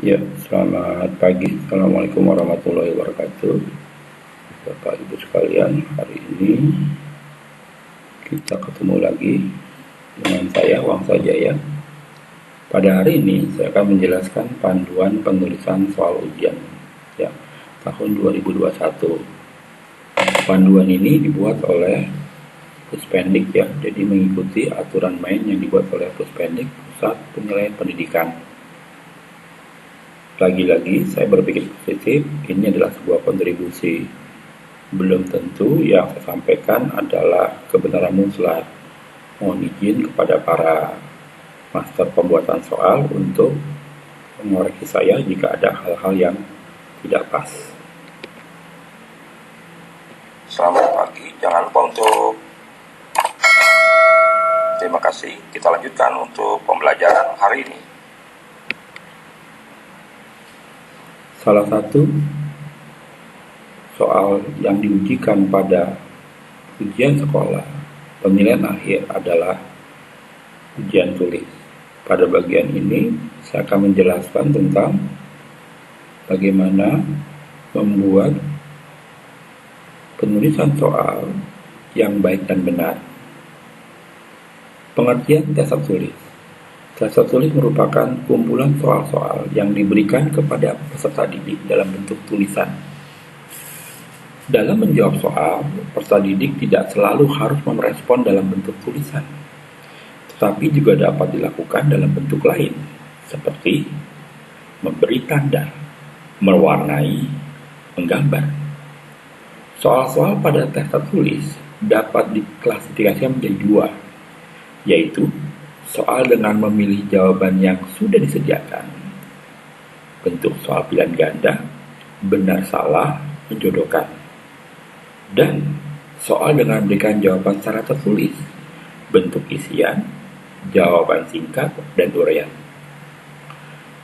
Ya, selamat pagi. Assalamualaikum warahmatullahi wabarakatuh. Bapak Ibu sekalian, hari ini kita ketemu lagi dengan saya, Wang Sajaya. Pada hari ini saya akan menjelaskan panduan penulisan soal ujian ya, tahun 2021. Panduan ini dibuat oleh Puspendik ya, jadi mengikuti aturan main yang dibuat oleh Puspendik, Pusat Penilaian Pendidikan. Lagi-lagi saya berpikir positif, ini adalah sebuah kontribusi. Belum tentu yang saya sampaikan adalah kebenaran mutlak. Mohon izin kepada para master pembuatan soal untuk mengoreksi saya jika ada hal-hal yang tidak pas. Selamat pagi, jangan lupa untuk terima kasih. Kita lanjutkan untuk pembelajaran hari ini. Salah satu soal yang diujikan pada ujian sekolah penilaian akhir adalah ujian tulis. Pada bagian ini saya akan menjelaskan tentang bagaimana membuat penulisan soal yang baik dan benar. Pengertian dasar tulis. Dasar tulis merupakan kumpulan soal-soal yang diberikan kepada peserta didik dalam bentuk tulisan. Dalam menjawab soal, peserta didik tidak selalu harus merespon dalam bentuk tulisan, tetapi juga dapat dilakukan dalam bentuk lain, seperti memberi tanda, mewarnai, menggambar. Soal-soal pada tes tertulis dapat diklasifikasikan menjadi dua, yaitu soal dengan memilih jawaban yang sudah disediakan, bentuk soal pilihan ganda, benar salah, menjodohkan, dan soal dengan memberikan jawaban secara tertulis, bentuk isian, jawaban singkat, dan uraian.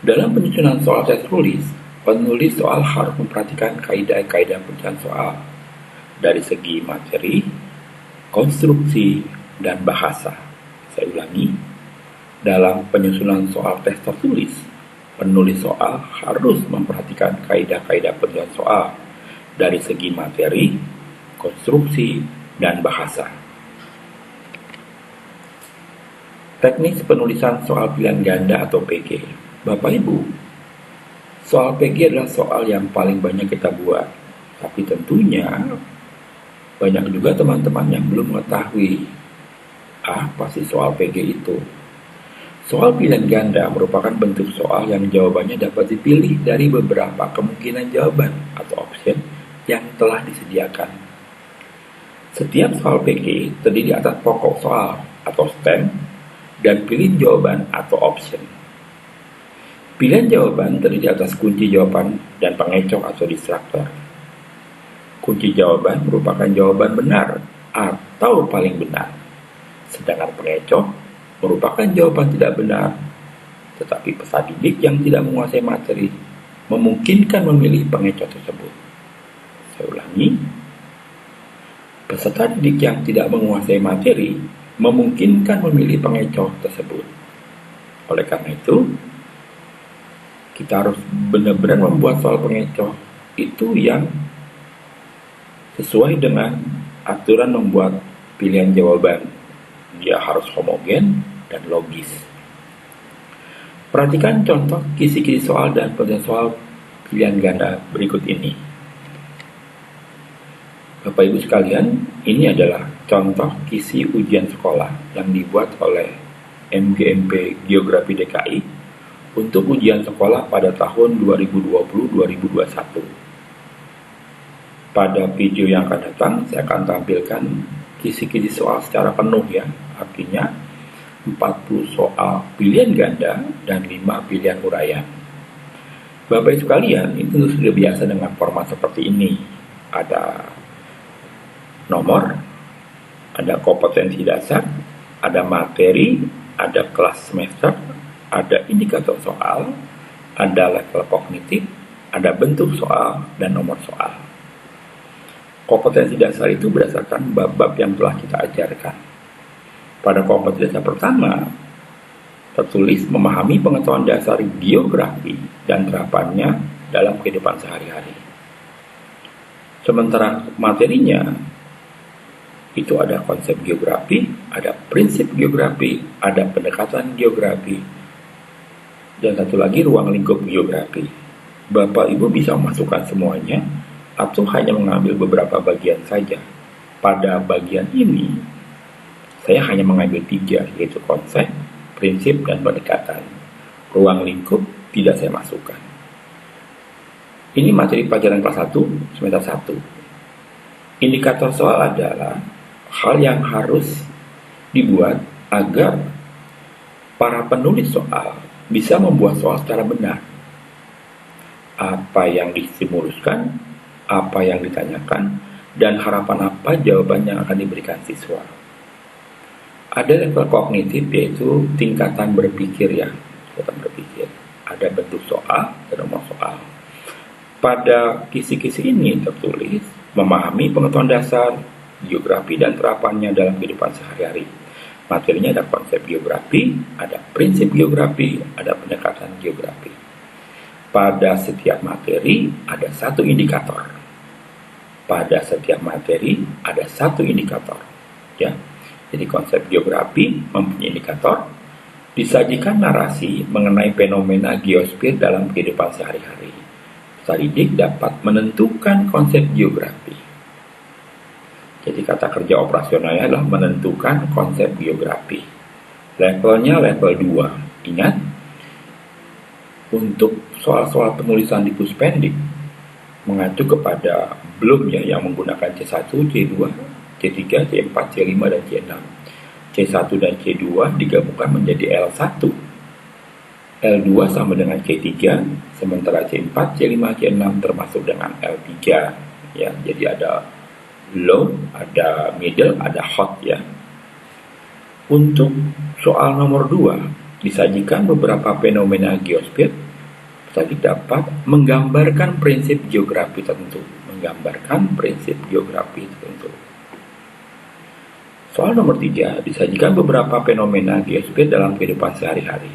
Dalam penyusunan soal tertulis, penulis soal harus memperhatikan kaidah-kaidah penyusunan soal dari segi materi, konstruksi, dan bahasa. Saya ulangi, dalam penyusunan soal tes tertulis, penulis soal harus memperhatikan kaidah-kaidah penyusunan soal dari segi materi, konstruksi, dan bahasa. Teknik penulisan soal pilihan ganda atau PG. Bapak Ibu, soal PG adalah soal yang paling banyak kita buat, tapi tentunya banyak juga teman-teman yang belum mengetahui apa sih soal PG itu. Soal pilihan ganda merupakan bentuk soal yang jawabannya dapat dipilih dari beberapa kemungkinan jawaban atau option yang telah disediakan. Setiap soal PG terdiri atas pokok soal atau stem dan pilihan jawaban atau option. Pilihan jawaban terdiri atas kunci jawaban dan pengecoh atau distraktor. Kunci jawaban merupakan jawaban benar atau paling benar, sedangkan pengecoh merupakan jawaban tidak benar, tetapi peserta didik yang tidak menguasai materi memungkinkan memilih pengecoh tersebut. Saya ulangi, peserta didik yang tidak menguasai materi memungkinkan memilih pengecoh tersebut. Oleh karena itu, kita harus benar-benar membuat soal pengecoh itu yang sesuai dengan aturan membuat pilihan jawaban. Dia harus homogen dan logis. Perhatikan contoh kisi-kisi soal dan penyelesaian soal pilihan ganda berikut ini. Bapak Ibu sekalian, ini adalah contoh kisi ujian sekolah yang dibuat oleh MGMP Geografi DKI untuk ujian sekolah pada tahun 2020-2021. Pada video yang akan datang, saya akan tampilkan kisi-kisi soal secara penuh ya, artinya 40 soal pilihan ganda dan 5 pilihan uraian. Bapak Ibu sekalian, ini tentu sudah biasa dengan format seperti ini. Ada nomor, ada kompetensi dasar, ada materi, ada kelas semester, ada indikator soal, ada level kognitif, ada bentuk soal, dan nomor soal. Kompetensi dasar itu berdasarkan bab-bab yang telah kita ajarkan. Pada kompetensi dasar pertama, tertulis memahami pengetahuan dasar geografi dan terapannya dalam kehidupan sehari-hari. Sementara materinya itu ada konsep geografi, ada prinsip geografi, ada pendekatan geografi, dan satu lagi ruang lingkup geografi. Bapak Ibu bisa memasukkan semuanya atau hanya mengambil beberapa bagian saja. Pada bagian ini, saya hanya mengambil 3, yaitu konsep, prinsip, dan pendekatan. Ruang lingkup tidak saya masukkan. Ini materi pelajaran kelas 1, semester 1. Indikator soal adalah hal yang harus dibuat agar para penulis soal bisa membuat soal secara benar. Apa yang distimuluskan, apa yang ditanyakan, dan harapan apa jawaban yang akan diberikan siswa. Ada level kognitif, yaitu tingkatan berpikir ya, tingkatan berpikir. Ada bentuk soal dan nomor soal. Pada kisi-kisi ini tertulis memahami pengetahuan dasar geografi dan terapannya dalam kehidupan sehari-hari. Materinya ada konsep geografi, ada prinsip geografi, ada pendekatan geografi. Pada setiap materi ada satu indikator. Pada setiap materi ada satu indikator. Ya. Jadi konsep geografi mempunyai indikator, disajikan narasi mengenai fenomena geosfer dalam kehidupan sehari-hari. Peserta didik dapat menentukan konsep geografi. Jadi kata kerja operasionalnya adalah menentukan konsep geografi. Levelnya level 2. Ingat, untuk soal-soal penulisan di Puspendik mengacu kepada belumnya yang menggunakan C1, C2, C3, C4, C5, dan C6. C1 dan C2 digabungkan menjadi L1. L2 sama dengan C3, sementara C4, C5, C6 termasuk dengan L3. Ya, jadi ada low, ada middle, ada hot ya. Untuk soal nomor 2, disajikan beberapa fenomena geosfer. Tadi dapat menggambarkan prinsip geografi tertentu. Menggambarkan prinsip geografi tertentu. Soal nomor 3, disajikan beberapa fenomena geosfer dalam kehidupan sehari-hari.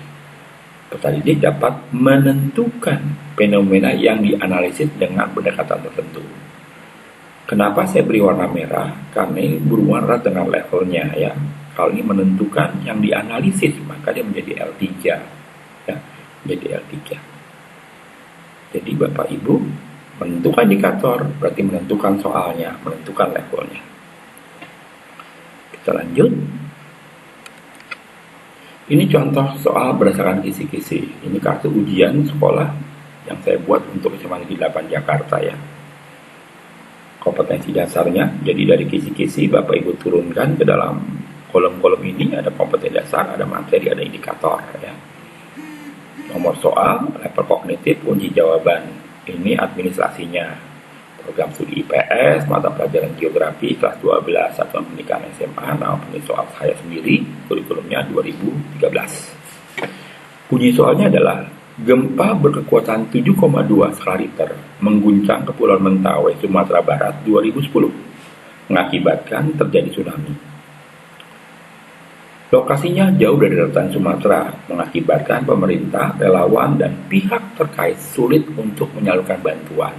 Peserta didik dapat menentukan fenomena yang dianalisis dengan pendekatan tertentu. Kenapa saya beri warna merah? Karena ini berhubungan erat dengan levelnya ya. Kalau ini menentukan yang dianalisis, maka dia menjadi L3 ya, menjadi L3. Jadi Bapak Ibu menentukan indikator berarti menentukan soalnya, menentukan levelnya. Kita lanjut. Ini contoh soal berdasarkan kisi-kisi. Ini kartu ujian sekolah yang saya buat untuk SMA Negeri 8 Jakarta ya. Kompetensi dasarnya, jadi dari kisi-kisi Bapak Ibu turunkan ke dalam kolom-kolom ini, ada kompetensi dasar, ada materi, ada indikator ya. Nomor soal, level kognitif, kunci jawaban. Ini administrasinya. Program studi IPS, mata pelajaran geografi, kelas 12, satuan pendidikan SMA. Nah, bunyi soal saya sendiri, kurikulumnya 2013. Bunyi soalnya adalah, gempa berkekuatan 7,2 skala Richter mengguncang Kepulauan Mentawai, Sumatera Barat 2010, mengakibatkan terjadi tsunami. Lokasinya jauh dari daratan Sumatera, mengakibatkan pemerintah, relawan, dan pihak terkait sulit untuk menyalurkan bantuan.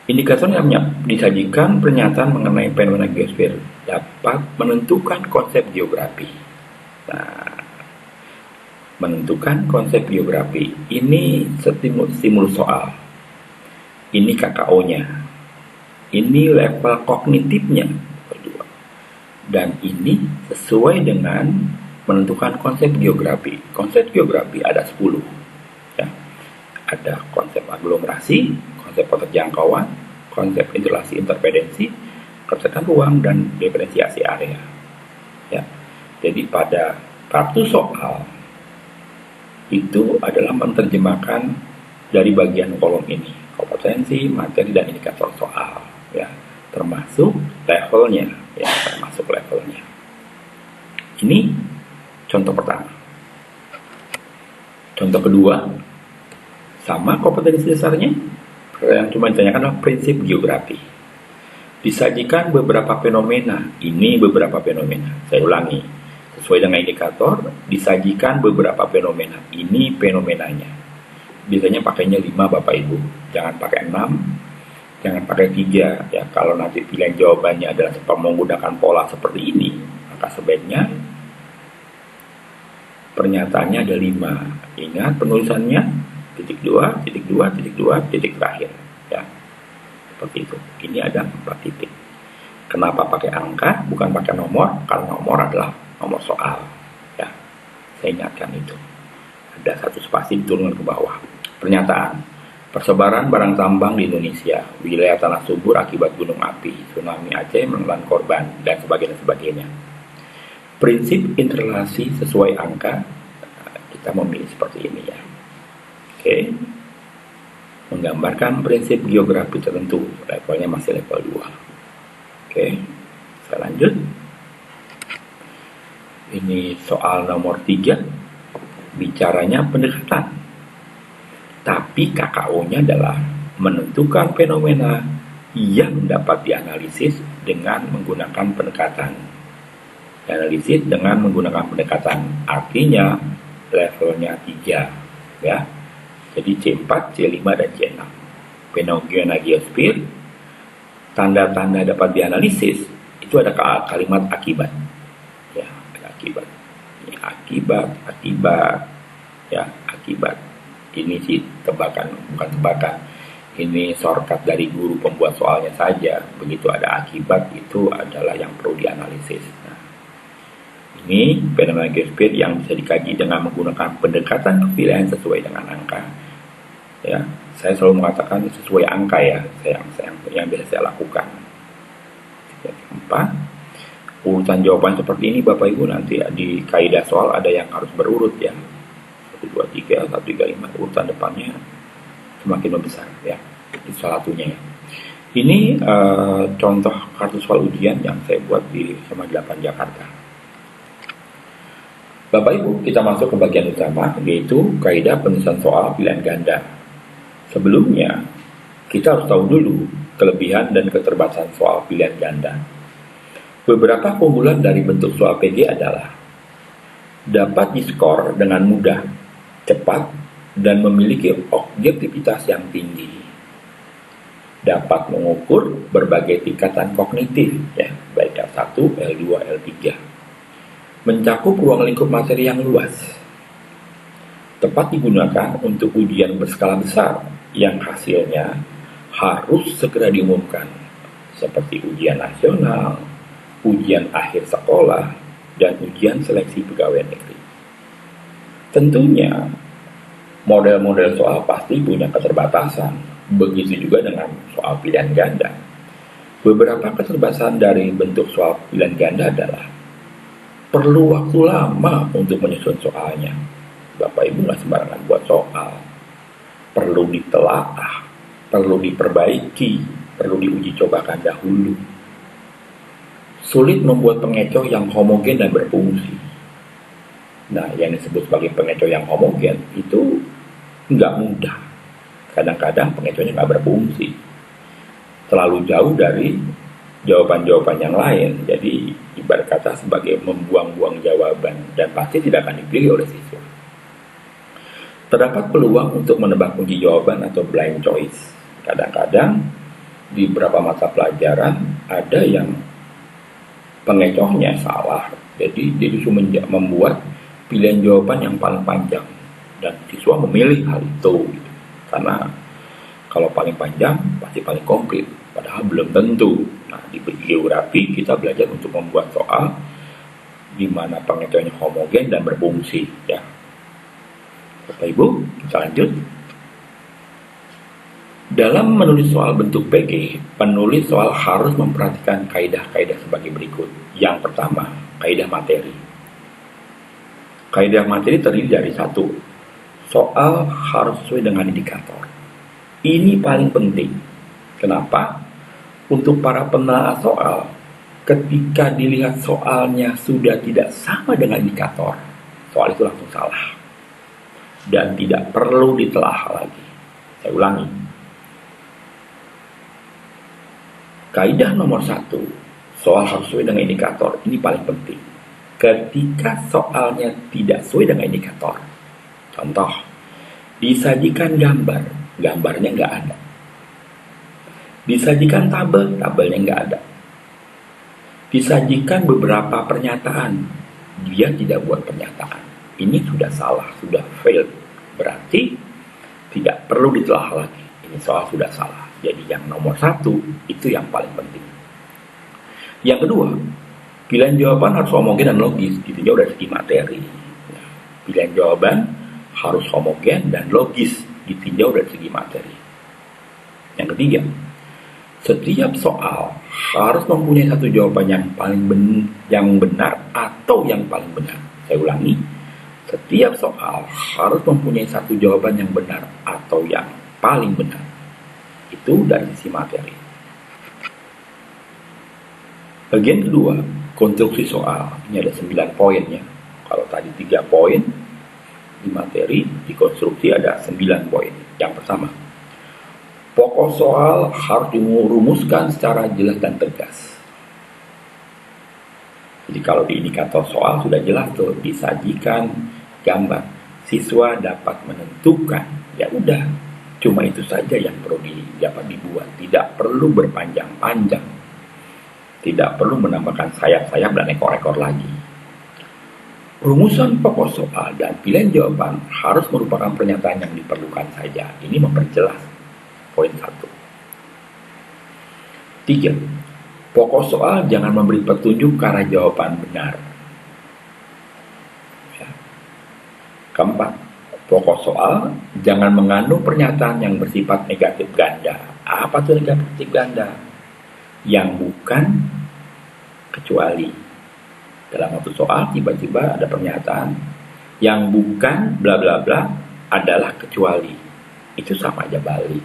Indikator yang disajikan pernyataan mengenai fenomena geosfer dapat menentukan konsep geografi. Nah, menentukan konsep geografi ini stimulus soal. Ini KKO-nya. Ini level kognitifnya. Dan ini sesuai dengan menentukan konsep geografi. Konsep geografi ada 10 ya. Ada konsep aglomerasi, konsep keterjangkauan, konsep interlasi interdependensi, konsep ruang, dan diferensiasi area ya. Jadi pada kartu soal itu adalah menerjemahkan dari bagian kolom ini, kompetensi, materi, dan indikator soal ya, termasuk levelnya ya, termasuk levelnya. Ini contoh pertama. Contoh kedua, sama kompetensi dasarnya, yang cuma ditanyakan adalah prinsip geografi. Disajikan beberapa fenomena, ini beberapa fenomena. Saya ulangi, sesuai dengan indikator, disajikan beberapa fenomena. Ini fenomenanya. Biasanya pakainya 5 Bapak Ibu. Jangan pakai 6, jangan pakai 3. Ya, kalau nanti pilihan jawabannya adalah menggunakan pola seperti ini, maka sebaiknya pernyataannya ada 5. Ingat penulisannya titik 2, titik 2, titik 2, titik terakhir. Ya, seperti itu. Ini ada 4 titik. Kenapa pakai angka, bukan pakai nomor? Karena nomor adalah nomor soal. Ya, saya ingatkan itu. Ada 1 spasi diturunkan ke bawah. Pernyataan. Persebaran barang tambang di Indonesia, wilayah tanah subur akibat gunung api, tsunami Aceh menelan korban, dan sebagainya. Prinsip interrelasi sesuai angka, kita memilih seperti ini ya. Oke. Menggambarkan prinsip geografi tertentu, levelnya masih level 2. Oke, saya lanjut. Ini soal nomor 3, bicaranya pendekatan. Tapi KKO-nya adalah menentukan fenomena yang dapat dianalisis dengan menggunakan pendekatan. Analisis dengan menggunakan pendekatan, artinya levelnya 3, ya. Jadi C4, C5, dan C6. Fenomena geosphere, tanda-tanda dapat dianalisis, itu ada kalimat akibat. Ya, ada akibat. Ini akibat, ya, akibat. Ini sih tebakan, bukan tebakan. Ini shortcut dari guru pembuat soalnya saja. Begitu ada akibat, itu adalah yang perlu dianalisis. Nah, ini fenomena geosphere yang bisa dikaji dengan menggunakan pendekatan kepilihan sesuai dengan angka. Ya, saya selalu mengatakan sesuai angka ya, yang biasa saya lakukan. 4. Urutan jawaban seperti ini Bapak Ibu nanti di kaidah soal ada yang harus berurut ya. 1, 2, 3, 1, 3, 5. Urutan depannya semakin membesar ya. Itu salah satunya ya. Ini contoh kartu soal ujian yang saya buat di SMA 8 Jakarta. Bapak Ibu, kita masuk ke bagian utama, yaitu kaidah penulisan soal pilihan ganda. Sebelumnya, kita harus tahu dulu kelebihan dan keterbatasan soal pilihan ganda. Beberapa keunggulan dari bentuk soal PG adalah dapat diskor dengan mudah, cepat, dan memiliki objektivitas yang tinggi. Dapat mengukur berbagai tingkatan kognitif, ya, baik L1, L2, L3. Mencakup ruang lingkup materi yang luas. Tepat digunakan untuk ujian berskala besar yang hasilnya harus segera diumumkan, seperti ujian nasional, ujian akhir sekolah, dan ujian seleksi pegawai negeri. Tentunya, model-model soal pasti punya keterbatasan, begitu juga dengan soal pilihan ganda. Beberapa keterbatasan dari bentuk soal pilihan ganda adalah perlu waktu lama untuk menyusun soalnya. Bapak Ibu nggak sembarangan buat soal. Perlu ditelaah, perlu diperbaiki, perlu diuji cobakan dahulu. Sulit membuat pengecoh yang homogen dan berfungsi. Nah, yang disebut sebagai pengecoh yang homogen itu nggak mudah. Kadang-kadang pengecohnya nggak berfungsi. Terlalu jauh dari jawaban-jawaban yang lain. Jadi, ibarat kata sebagai membuang-buang jawaban dan pasti tidak akan dipilih oleh siswa. Terdapat peluang untuk menebak kunci jawaban atau blind choice. Kadang-kadang di beberapa mata pelajaran ada yang pengecohnya salah. Jadi dia justru membuat pilihan jawaban yang paling panjang dan siswa memilih hal itu. Karena kalau paling panjang pasti paling komplit, padahal belum tentu. Nah, di geografi kita belajar untuk membuat soal di mana pengecohnya homogen dan berfungsi, ya. Bapak Ibu, kita lanjut. Dalam menulis soal bentuk PG, penulis soal harus memperhatikan kaidah-kaidah sebagai berikut. Yang pertama, kaidah materi. Kaidah materi terdiri dari 1. Soal harus sesuai dengan indikator. Ini paling penting. Kenapa? Untuk para penelaah soal, ketika dilihat soalnya sudah tidak sama dengan indikator, soal itu langsung salah. Dan tidak perlu ditelaah lagi. Saya ulangi. Kaidah nomor 1, soal harus sesuai dengan indikator. Ini paling penting. ketika soalnya tidak sesuai dengan indikator. Contoh, disajikan gambar, gambarnya nggak ada. Disajikan tabel, tabelnya nggak ada. Disajikan beberapa pernyataan, dia tidak buat pernyataan. Ini sudah salah, sudah fail. Berarti tidak perlu ditelah lagi. Ini soal sudah salah. Jadi yang nomor 1 itu yang paling penting. Yang kedua, pilihan jawaban harus homogen dan logis, ditinjau dari segi materi. Pilihan jawaban harus homogen dan logis, ditinjau dari segi materi. Yang ketiga, setiap soal harus mempunyai satu jawaban yang benar atau yang paling benar. Saya ulangi, setiap soal harus mempunyai satu jawaban yang benar atau yang paling benar. Itu dari sisi materi. Bagian kedua, konstruksi soal. Ini ada 9 poin ya. Kalau tadi 3 poin di materi, di konstruksi ada 9 poin. Yang pertama, pokok soal harus dirumuskan secara jelas dan tegas. Jadi kalau di indikator soal sudah jelas tuh, disajikan gambar. Siswa dapat menentukan. Ya udah, cuma itu saja yang perlu dapat dibuat. Tidak perlu berpanjang-panjang. Tidak perlu menambahkan sayap-sayap dan ekor-ekor lagi. Rumusan pokok soal dan pilihan jawaban harus merupakan pernyataan yang diperlukan saja. Ini memperjelas poin 1. 3. Pokok soal jangan memberi petunjuk ke arah jawaban benar. Ya. Keempat, pokok soal jangan mengandung pernyataan yang bersifat negatif ganda. Apa itu negatif ganda? Yang bukan kecuali. Dalam satu soal tiba-tiba ada pernyataan yang bukan bla bla bla adalah kecuali. Itu sama aja balik.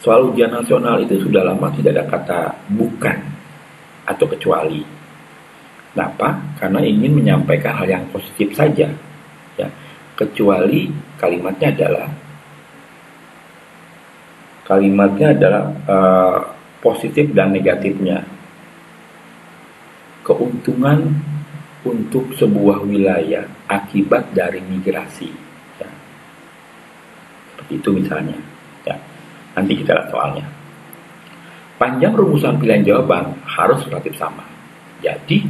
Soal ujian nasional itu sudah lama tidak ada kata bukan atau kecuali. Kenapa? Karena ingin menyampaikan hal yang positif saja. Ya. Kecuali kalimatnya adalah positif dan negatifnya. Keuntungan untuk sebuah wilayah akibat dari migrasi. Ya. Seperti itu misalnya. Ya. Nanti kita lihat soalnya. Panjang rumusan pilihan jawaban harus relatif sama. Jadi,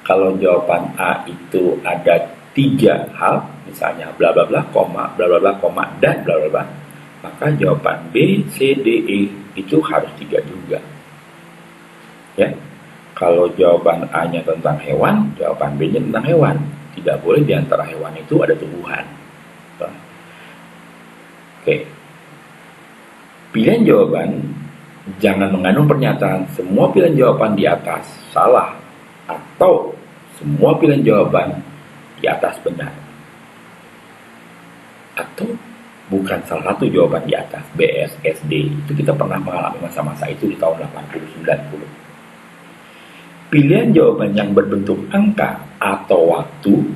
kalau jawaban A itu ada 3 hal, misalnya bla bla bla, koma, bla bla bla, koma, dan bla bla bla, maka jawaban B, C, D, E itu harus 3 juga. Ya. Kalau jawaban A-nya tentang hewan, jawaban B-nya tentang hewan. Tidak boleh di antara hewan itu ada tumbuhan. Oke. Pilihan jawaban jangan mengandung pernyataan semua pilihan jawaban di atas salah atau semua pilihan jawaban di atas benar. Atau bukan salah satu jawaban di atas, BS, SD. Itu kita pernah mengalami masa-masa itu di tahun 80-90. Pilihan jawaban yang berbentuk angka atau waktu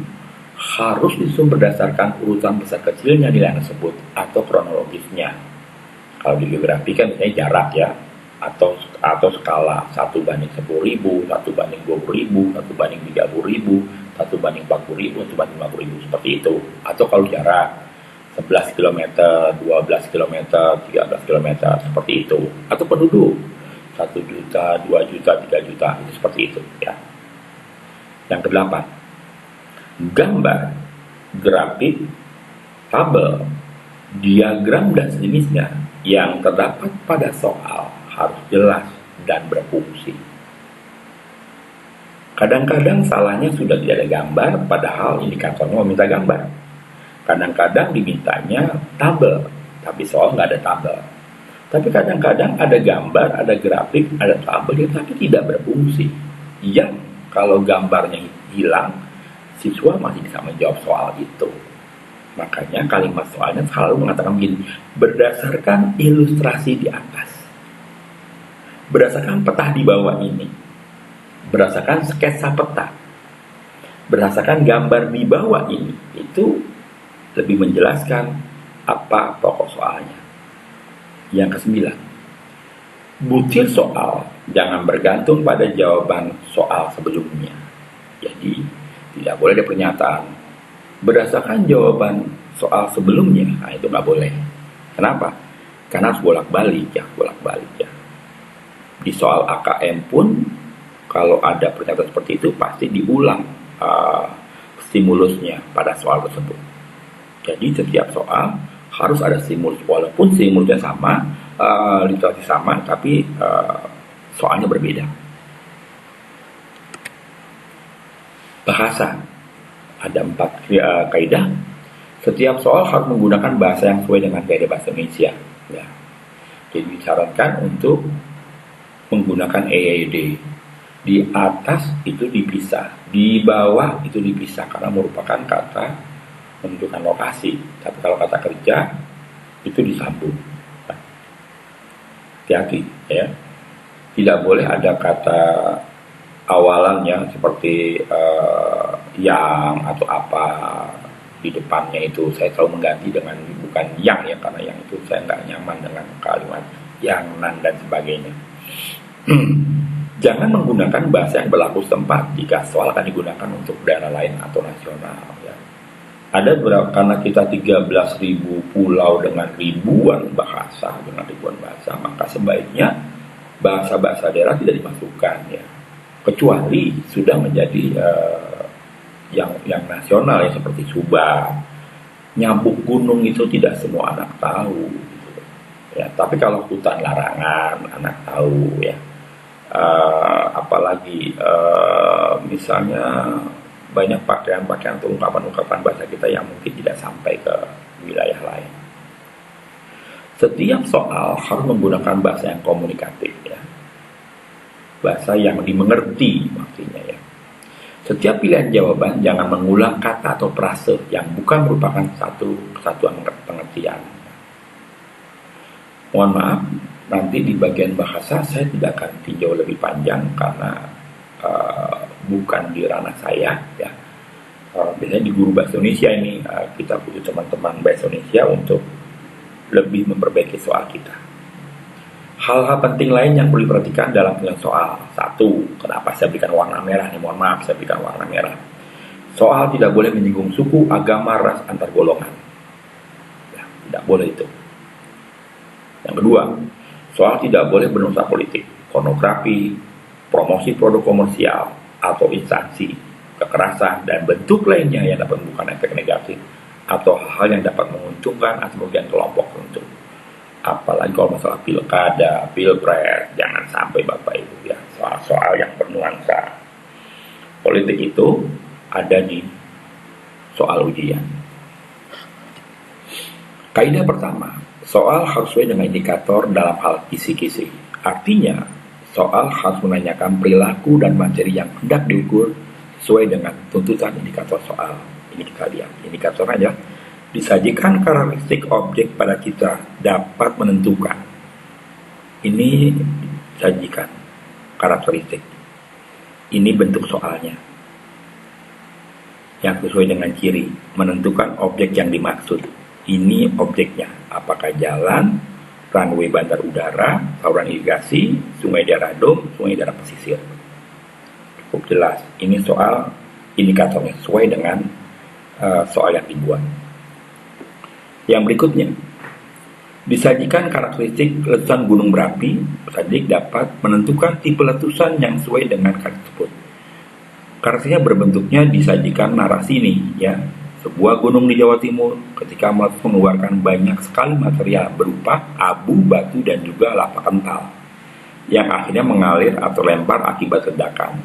harus disusun berdasarkan urutan besar kecilnya nilai tersebut atau kronologisnya. Kalau di geografi kan misalnya jarak ya, atau skala 1/10.000, 1/20.000, 1/30.000, 1/40.000, 1/50.000 seperti itu. Atau kalau jarak 11 km, 12 km, 13 km seperti itu. Atau penduduk 1 juta, 2 juta, 3 juta, itu seperti itu ya. Yang ke-8, gambar, grafik, tabel, diagram dan sejenisnya yang terdapat pada soal harus jelas dan berfungsi. Kadang-kadang salahnya sudah tidak ada gambar, padahal indikatornya meminta gambar. Kadang-kadang dimintanya tabel, tapi soal nggak ada tabel. Tapi kadang-kadang ada gambar, ada grafik, ada tabel, tapi tidak berfungsi. Yang kalau gambarnya hilang, siswa masih bisa menjawab soal itu. Makanya kalimat soalnya selalu mengatakan begini, berdasarkan ilustrasi di atas, berdasarkan peta di bawah ini, berdasarkan sketsa peta, berdasarkan gambar di bawah ini, itu lebih menjelaskan apa pokok soalnya. Yang ke-9, butir soal jangan bergantung pada jawaban soal sebelumnya. Jadi tidak boleh ada pernyataan berdasarkan jawaban soal sebelumnya. Nah, itu nggak boleh. Kenapa? Karena harus bolak-balik ya. Di soal AKM pun kalau ada pernyataan seperti itu pasti diulang stimulusnya pada soal tersebut. Jadi setiap soal harus ada stimulus, walaupun stimulusnya sama, literasi sama, tapi soalnya berbeda. Bahasa, ada 4 kaidah. Setiap soal harus menggunakan bahasa yang sesuai dengan kaidah bahasa Indonesia. Ya. Jadi disarankan untuk menggunakan EYD. Di atas itu dipisah, di bawah itu dipisah karena merupakan kata menunjukkan lokasi. Tapi kalau kata kerja itu disambung. Hati-hati ya. Tidak boleh ada kata awalannya seperti yang atau apa di depannya itu saya selalu mengganti dengan bukan yang ya, karena yang itu saya nggak nyaman dengan kalimat yang, nan, dan sebagainya. Jangan menggunakan bahasa yang berlaku setempat jika soal akan digunakan untuk daerah lain atau nasional ya. Ada beberapa, karena kita 13.000 pulau dengan ribuan bahasa, maka sebaiknya bahasa-bahasa daerah tidak dimasukkan ya, kecuali sudah menjadi yang nasional ya, seperti Sumba. Nyabuk gunung itu tidak semua anak tahu gitu. Ya, tapi kalau hutan larangan anak tahu ya. Apalagi misalnya banyak pakaian-pakaian atau ungkapan-ungkapan bahasa kita yang mungkin tidak sampai ke wilayah lain. Setiap soal harus menggunakan bahasa yang komunikatif ya, bahasa yang dimengerti maksudnya ya. Setiap pilihan jawaban jangan mengulang kata atau frase yang bukan merupakan satu kesatuan pengertian. Mohon maaf, nanti di bagian bahasa saya tidak akan tinjau lebih panjang karena bukan di ranah saya ya. Biasanya di guru bahasa Indonesia ini kita butuh teman-teman bahasa Indonesia untuk lebih memperbaiki soal kita. Hal-hal penting lain yang perlu diperhatikan dalam penyelesaian soal. 1. Kenapa saya berikan warna merah nih? Mohon maaf, saya berikan warna merah. Soal tidak boleh menyinggung suku, agama, ras, antar golongan. Ya, tidak boleh itu. Yang kedua, soal tidak boleh bernuansa politik, pornografi, promosi produk komersial atau instansi, kekerasan, dan bentuk lainnya yang dapat menimbulkan efek negatif atau hal-hal yang dapat menguntungkan atau merugikan kelompok tertentu. Apalagi kalau masalah pilkada, pilpres, jangan sampai Bapak Ibu ya, soal-soal yang bernuansa politik itu ada di soal ujian. Kaidah pertama, soal harus sesuai dengan indikator dalam hal kisi-kisi. Artinya, soal harus menanyakan perilaku dan materi yang hendak diukur sesuai dengan tuntutan indikator soal. Ini kita lihat, indikator aja. Disajikan karakteristik objek pada kita dapat menentukan. Ini disajikan karakteristik. Ini bentuk soalnya. Yang sesuai dengan ciri, menentukan objek yang dimaksud. Ini objeknya, apakah jalan, runway bandar udara, saluran irigasi, sungai daerah dom, sungai daerah pesisir. Cukup jelas, ini soal indikatornya sesuai dengan soal yang dibuat. Yang berikutnya, disajikan karakteristik letusan gunung berapi. Pesaji dapat menentukan tipe letusan yang sesuai dengan karakteristik tersebut. Karakteristiknya berbentuknya disajikan narasi ini ya. Sebuah gunung di Jawa Timur ketika mengeluarkan banyak sekali material berupa abu, batu, dan juga lava kental yang akhirnya mengalir atau lempar akibat ledakan.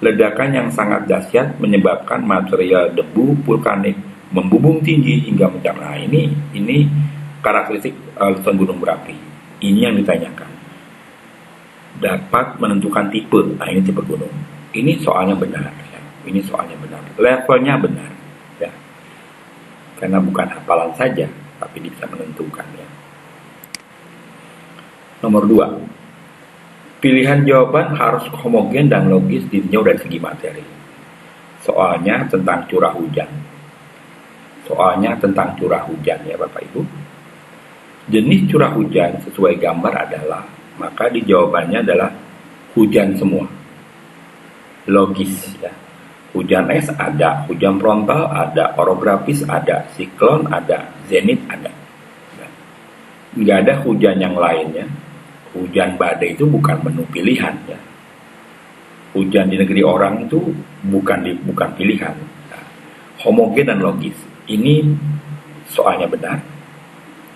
Ledakan yang sangat dahsyat menyebabkan material debu vulkanik membubung tinggi hingga mencapai. Nah, ini karakteristik letusan gunung berapi. Ini yang ditanyakan. Dapat menentukan tipe. Nah, ini tipe gunung. Ini soalnya benar. Ya. Ini soalnya benar. Levelnya benar. Ya. Karena bukan hafalan saja, tapi bisa menentukan. Ya. Nomor 2. Pilihan jawaban harus homogen dan logis ditinjau dari segi materi. Soalnya tentang curah hujan. Soalnya tentang curah hujan ya Bapak Ibu. Jenis curah hujan sesuai gambar adalah, maka di jawabannya adalah hujan semua. Logis ya. Hujan es ada, hujan frontal ada, orografis ada, siklon ada, zenit ada. Nggak ada hujan yang lainnya. Hujan badai itu bukan menu pilihan ya. Hujan di negeri orang itu bukan pilihan. Nah, homogen dan logis. Ini soalnya benar.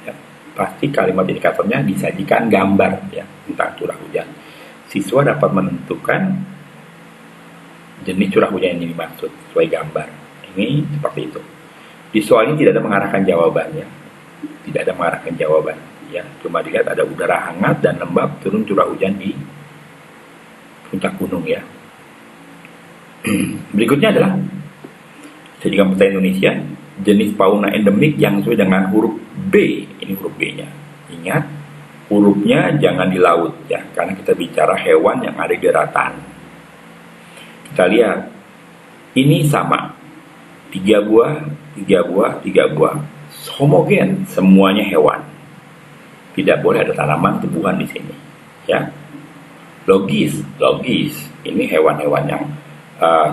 Ya, pasti kalimat indikatornya disajikan gambar ya tentang curah hujan. Siswa dapat menentukan jenis curah hujan yang dimaksud sesuai gambar. Ini seperti itu. Di soal ini tidak ada mengarahkan jawabannya. Tidak ada mengarahkan jawaban. Ya, cuma dilihat ada udara hangat dan lembab turun curah hujan di puncak gunung ya. Berikutnya adalah Sedikan Peta Indonesia jenis fauna endemik yang sesuai dengan huruf B. Ini huruf B-nya. Ingat, hurufnya jangan di laut ya, karena kita bicara hewan yang ada di daratan. Kita lihat, ini sama, 3 buah, 3 buah, 3 buah, homogen, semuanya hewan. Tidak boleh ada tanaman tumbuhan di sini, ya. Logis. Ini hewan-hewan yang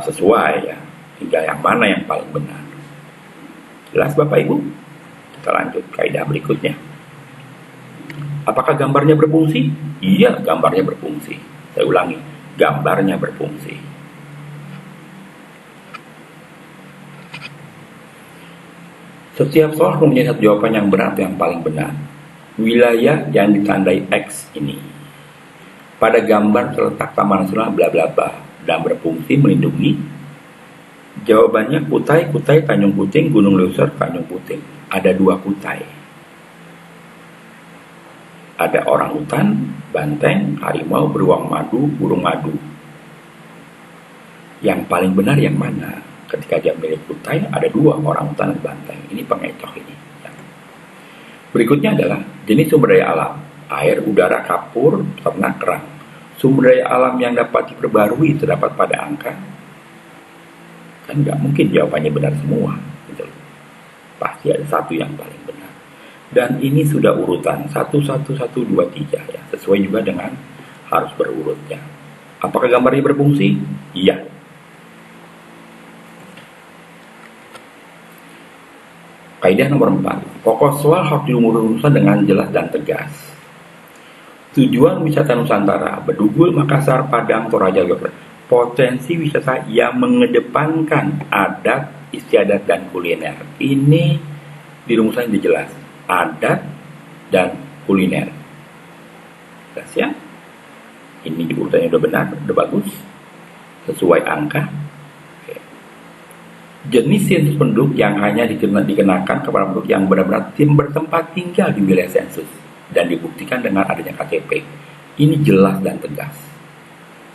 sesuai ya. Tinggal yang mana yang paling benar. Jelas Bapak Ibu? Kita lanjut kaidah berikutnya. Apakah gambarnya berfungsi? Iya, gambarnya berfungsi. Saya ulangi, gambarnya berfungsi. Setiap soal mempunyai satu jawaban yang benar atau yang paling benar. Wilayah yang ditandai X ini pada gambar terletak Taman Nasional bla bla bla dan berfungsi melindungi. Jawabannya Kutai, Tanjung Puting, Gunung Leuser, Tanjung Puting. Ada 2 Kutai. Ada orang hutan, banteng, harimau, beruang madu, burung madu. Yang paling benar yang mana? Ketika dia milik Kutai, ada 2 orang hutan dan banteng. Ini pengecoh ini. Berikutnya adalah jenis sumber daya alam, air, udara, kapur, ternak, kerang. Sumber daya alam yang dapat diperbarui terdapat pada angka. Kan nggak mungkin jawabannya benar semua. Gitu. Pasti ada satu yang paling benar. Dan ini sudah urutan 1, 1, 1, 2, 3 ya. Sesuai juga dengan harus berurutnya. Apakah gambarnya berfungsi? Iya. Kaidah nomor 4. Pokok soal harus dirumuskan dengan jelas dan tegas. Tujuan wisata Nusantara, Bedugul, Makassar, Padang, Toraja, Yogyakarta. Potensi wisata yang mengedepankan adat, istiadat, dan kuliner. Ini dirumuskan lebih jelas. Adat dan kuliner. Jelas ya? Ini urutannya udah benar, udah bagus. Sesuai angka. Jenis sensus penduduk yang hanya dikenakan kepada penduduk yang benar-benar bertempat tinggal di wilayah sensus dan dibuktikan dengan adanya KTP. Ini jelas dan tegas.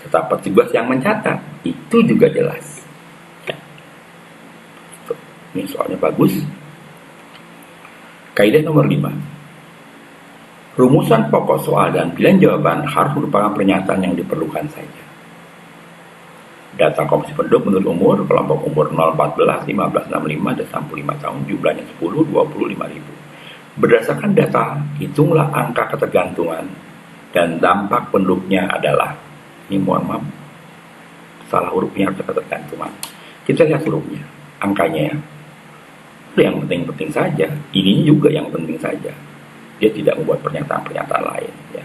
Serta petugas yang mencatat itu juga jelas. Ya. Ini soalnya bagus. Kaidah nomor 5. Rumusan pokok soal dan pilihan jawaban harus merupakan pernyataan yang diperlukan saja. Data Komisi Penduduk menurut umur, kelompok umur 014, 15, 65, dan 65 tahun, jumlahnya 10, 25 ribu. Berdasarkan data, hitunglah angka ketergantungan dan dampak penduduknya adalah, ini mohon maaf, salah hurufnya harus ketergantungan. Kita lihat hurufnya, angkanya ya. Itu yang penting-penting saja, ini juga yang penting saja. Dia tidak membuat pernyataan-pernyataan lain ya.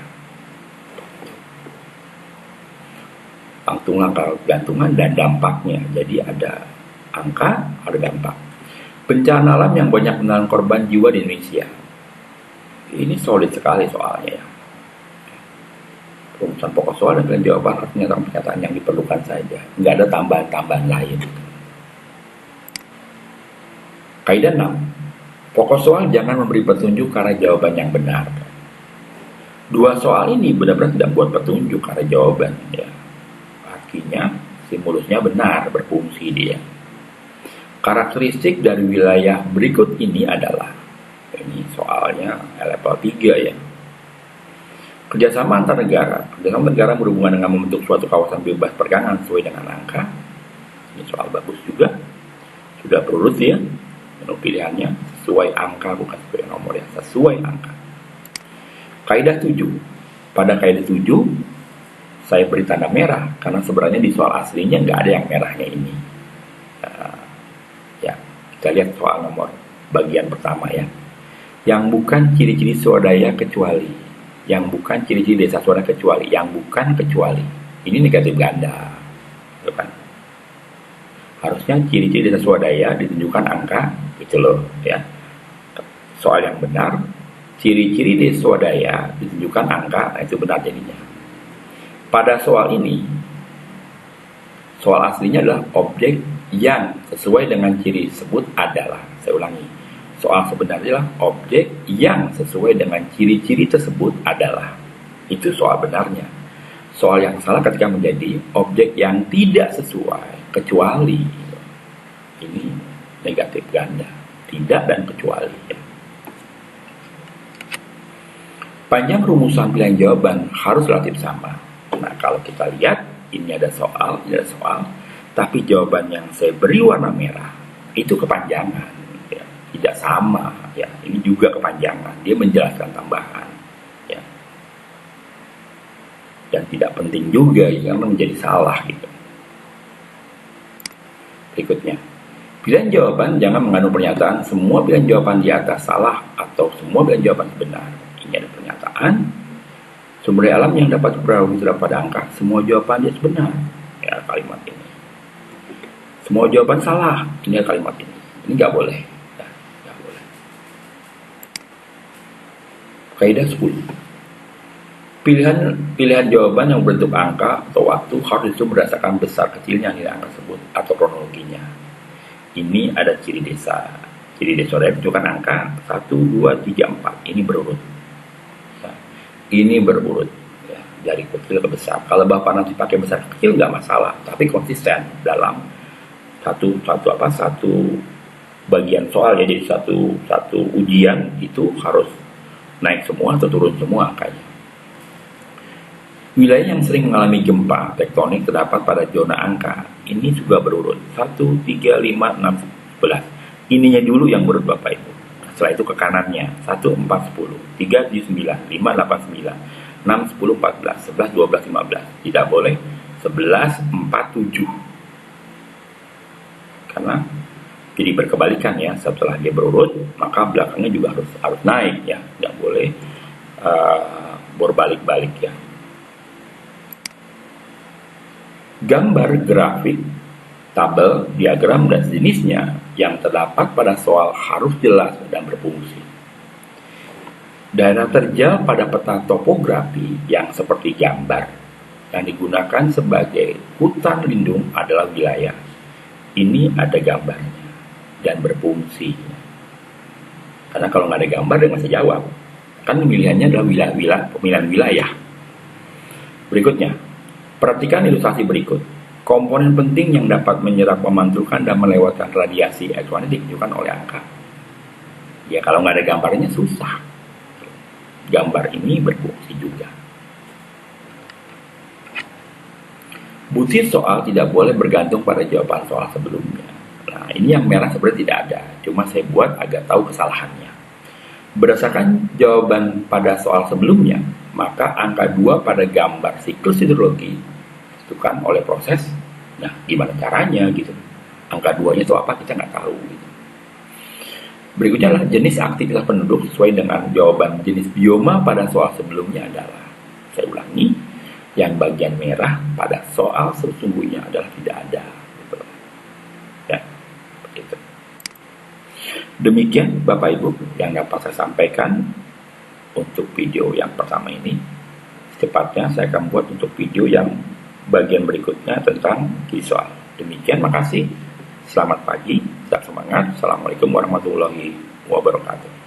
Langsung angka gantungan dan dampaknya. Jadi ada angka, ada dampak. Bencana alam yang banyak menelan korban jiwa di Indonesia. Ini solid sekali soalnya ya. Rumusan pokok soal dan jawaban harus pernyataan yang diperlukan saja. Nggak ada tambahan-tambahan lain. Kaidah 6. Pokok soal jangan memberi petunjuk karena jawaban yang benar. 2 soal ini benar-benar tidak buat petunjuk karena jawaban ya. Artinya stimulusnya benar, berfungsi dia. Karakteristik dari wilayah berikut ini adalah, ini soalnya level 3 ya. Kerjasama antar negara. Kerjasama negara berhubungan dengan membentuk suatu kawasan bebas perdagangan sesuai dengan angka. Ini soal bagus juga. Sudah berurut ya. Menu pilihannya sesuai angka, bukan sesuai nomor ya. Sesuai angka. Kaidah 7. Pada kaidah 7, saya beri tanda merah karena sebenarnya di soal aslinya nggak ada yang merahnya ini. Kita lihat soal nomor bagian pertama ya. Yang bukan ciri-ciri swadaya kecuali. Yang bukan ciri-ciri desa swadaya kecuali. Yang bukan kecuali. Ini negatif ganda. Gitu kan? Harusnya ciri-ciri desa swadaya ditunjukkan angka, gitu loh ya. Soal yang benar, ciri-ciri desa swadaya ditunjukkan angka, nah itu benar jadinya. Pada soal ini, soal aslinya adalah objek yang sesuai dengan ciri tersebut adalah, saya ulangi, soal sebenarnya adalah objek yang sesuai dengan ciri-ciri tersebut adalah. Itu soal benarnya. Soal yang salah ketika menjadi objek yang tidak sesuai kecuali. Ini negatif ganda. Tidak dan kecuali. Panjang rumusan pilihan jawaban harus relatif sama. Nah, kalau kita lihat, ini ada soal, ini ada soal. Tapi jawaban yang saya beri warna merah, itu kepanjangan. Ya. Tidak sama. Ya. Ini juga kepanjangan. Dia menjelaskan tambahan. Ya. Dan tidak penting juga, ya, karena menjadi salah. Gitu. Berikutnya. Pilihan jawaban jangan mengandung pernyataan semua pilihan jawaban di atas salah atau semua pilihan jawaban benar. Ini ada pernyataan. Sumber daya alam yang dapat diperoleh terdapat angka, semua jawaban dia benar. Ya, kalimat ini. Semua jawaban salah. Ini kalimat ini. Ini nggak boleh. Ya, nggak boleh. Kaidah 10. Pilihan jawaban yang berbentuk angka atau waktu harus disusun berdasarkan besar kecilnya nilai angka tersebut atau kronologinya. Ini ada ciri desa. Ciri desa swadaya menunjukkan angka 1, 2, 3, 4. Ini berurut. Ya. Ini berurut. Ya. Dari kecil ke besar. Kalau Bapak nanti pakai besar ke kecil nggak masalah. Tapi konsisten dalam satu bagian soal. Jadi satu ujian itu harus naik semua atau turun semua angkanya. Wilayah yang sering mengalami gempa tektonik terdapat pada zona angka. Ini juga berurut 1, 3, 5, 6, 11. Ininya dulu yang berurut Bapak Ibu. Setelah itu ke kanannya 1, 4, 10, 3, 7, 9, 5, 8, 9, 6, 10, 14, 11, 12, 15. Tidak boleh 11, 4, 7. Karena jadi berkebalikan ya. Setelah dia berurut, maka belakangnya juga harus naik ya. Tidak boleh berbalik-balik ya. Gambar, grafik, tabel, diagram, dan sejenisnya yang terdapat pada soal harus jelas dan berfungsi. Daerah terjal pada peta topografi yang seperti gambar yang digunakan sebagai hutan lindung adalah wilayah. Ini ada gambarnya dan berfungsi. Karena kalau nggak ada gambar dia nggak bisa jawab. Kan pemilihannya adalah pemilihan wilayah. Berikutnya. Perhatikan ilustrasi berikut. Komponen penting yang dapat menyerap, memantulkan, dan melewatkan radiasi elektromagnetik ditunjukkan oleh angka. Ya kalau nggak ada gambarnya susah. Gambar ini berfungsi juga. Bukti soal tidak boleh bergantung pada jawaban soal sebelumnya. Nah ini yang merah sebenarnya tidak ada. Cuma saya buat agar tahu kesalahannya. Berdasarkan jawaban pada soal sebelumnya, maka angka 2 pada gambar siklus hidrologi ditentukan oleh proses. Nah, gimana caranya gitu? Angka 2-nya itu apa kita nggak tahu. Gitu. Berikutnya adalah jenis aktivitas penduduk sesuai dengan jawaban jenis bioma pada soal sebelumnya adalah. Saya ulangi, yang bagian merah pada soal sesungguhnya adalah tidak ada. Gitu. Ya, begitu. Demikian Bapak Ibu yang dapat saya sampaikan untuk video yang pertama ini. Secepatnya saya akan buat untuk video yang bagian berikutnya tentang soal. Demikian, makasih. Selamat pagi, tetap semangat. Assalamualaikum warahmatullahi wabarakatuh.